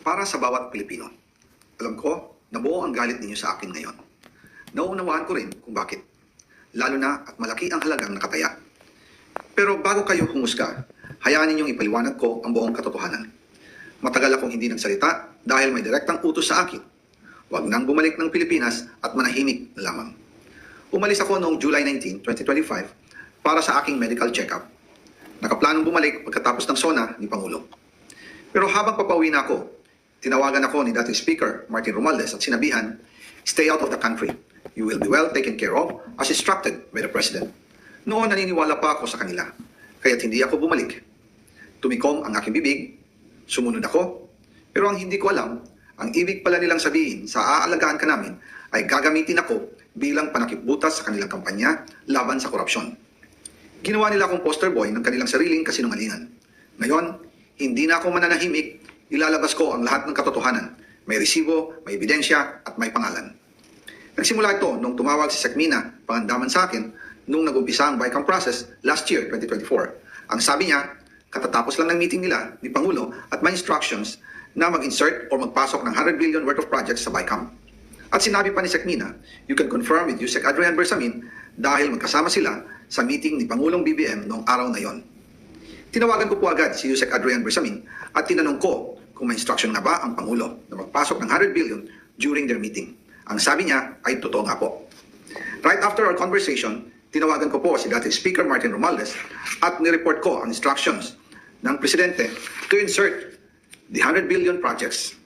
Para sa bawat Pilipino, alam ko na buo ang galit ninyo sa akin ngayon. Nauunawaan ko rin kung bakit. Lalo na at malaki ang halagang nakataya. Pero bago kayo humusga, hayaan ninyong ipaliwanag ko ang buong katotohanan. Matagal akong hindi nagsalita dahil may direktang utos sa akin. Huwag nang bumalik ng Pilipinas at manahimik na lamang. Umalis ako noong July 19, 2025 para sa aking medical check-up. Nakaplanong bumalik pagkatapos ng SONA ni Pangulo. Pero habang papauwi na ako, tinawagan ako ni dating Speaker Martin Romualdez at sinabihan, "Stay out of the country. You will be well taken care of as instructed by the President." Noon naniniwala pa ako sa kanila, kaya't hindi ako bumalik. Tumikom ang aking bibig, sumunod ako, pero ang hindi ko alam, ang ibig pala nilang sabihin sa aalagaan ka namin ay gagamitin ako bilang panakipbutas sa kanilang kampanya laban sa korupsyon. Ginawa nila akong poster boy ng kanilang sariling kasinungalingan. Ngayon, hindi na ako mananahimik, ilalabas ko ang lahat ng katotohanan. May resibo, may ebidensya, at may pangalan. Nagsimula ito nung tumawag si Secmina Pangandaman sa akin nung nag-umpisa ang BICAM process last year, 2024. Ang sabi niya, katatapos lang ng meeting nila ni Pangulo at may instructions na mag-insert o magpasok ng 100 billion worth of projects sa BICAM. At sinabi pa ni Secmina, you can confirm with Yusek Adrian Bersamin dahil magkasama sila sa meeting ni Pangulong BBM noong araw na yon. Tinawagan ko po agad si Yusek Adrian Bersamin at tinanong ko kung may instruction nga ba ang Pangulo na magpasok ng 100 billion during their meeting. Ang sabi niya ay totoo nga po. Right after our conversation, tinawagan ko po si dating Speaker Martin Romualdez at nireport ko ang instructions ng Presidente to insert the 100 billion projects.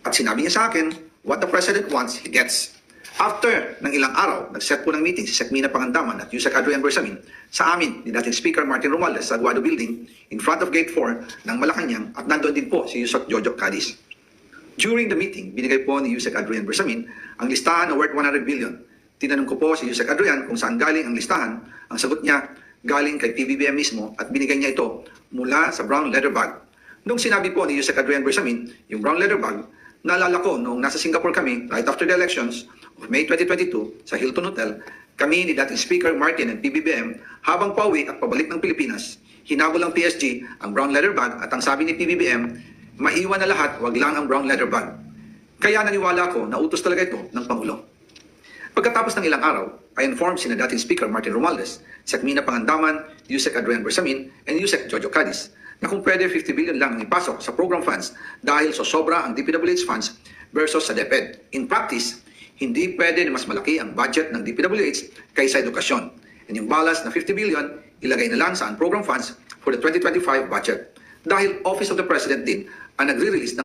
At sinabi niya sa akin, what the President wants, he gets. After ng ilang araw, nag-set po ng meeting si Secmina Pangandaman at Yusek Adrian Bersamin sa amin ni dating Speaker Martin Romualdez sa Aguado Building in front of Gate 4 ng Malacanang at nandoon din po si Yusek Jojo Cadiz. During the meeting, binigay po ni Yusek Adrian Bersamin ang listahan na worth 100 billion. Tinanong ko po si Yusek Adrian kung saan galing ang listahan. Ang sagot niya, galing kay PBBM mismo at binigay niya ito mula sa brown leather bag. Nung sinabi po ni Yusek Adrian Bersamin, yung brown leather bag, naalala ko noong nasa Singapore kami right after the elections of May 2022 sa Hilton Hotel, kami ni dating Speaker Martin and PBBM habang pauwi at pabalik ng Pilipinas, hinabol ang PSG ang brown leather bag at ang sabi ni PBBM, maiwan na lahat, wag lang ang brown leather bag. Kaya naniwala ko na utos talaga ito ng Pangulo. Pagkatapos ng ilang araw, I informed sina dating Speaker Martin Romualdez, Secmina Pangandaman, Yusek Adrian Bersamin, and Yusek Jojo Cadiz na kung pwede 50 billion lang ang ipasok sa program funds dahil sobra ang DPWH funds versus sa DepEd. In practice, hindi pwede na mas malaki ang budget ng DPWH kaysa edukasyon. And yung balance na 50 billion, ilagay na lang sa program funds for the 2025 budget. Dahil Office of the President din ang nagre-release ng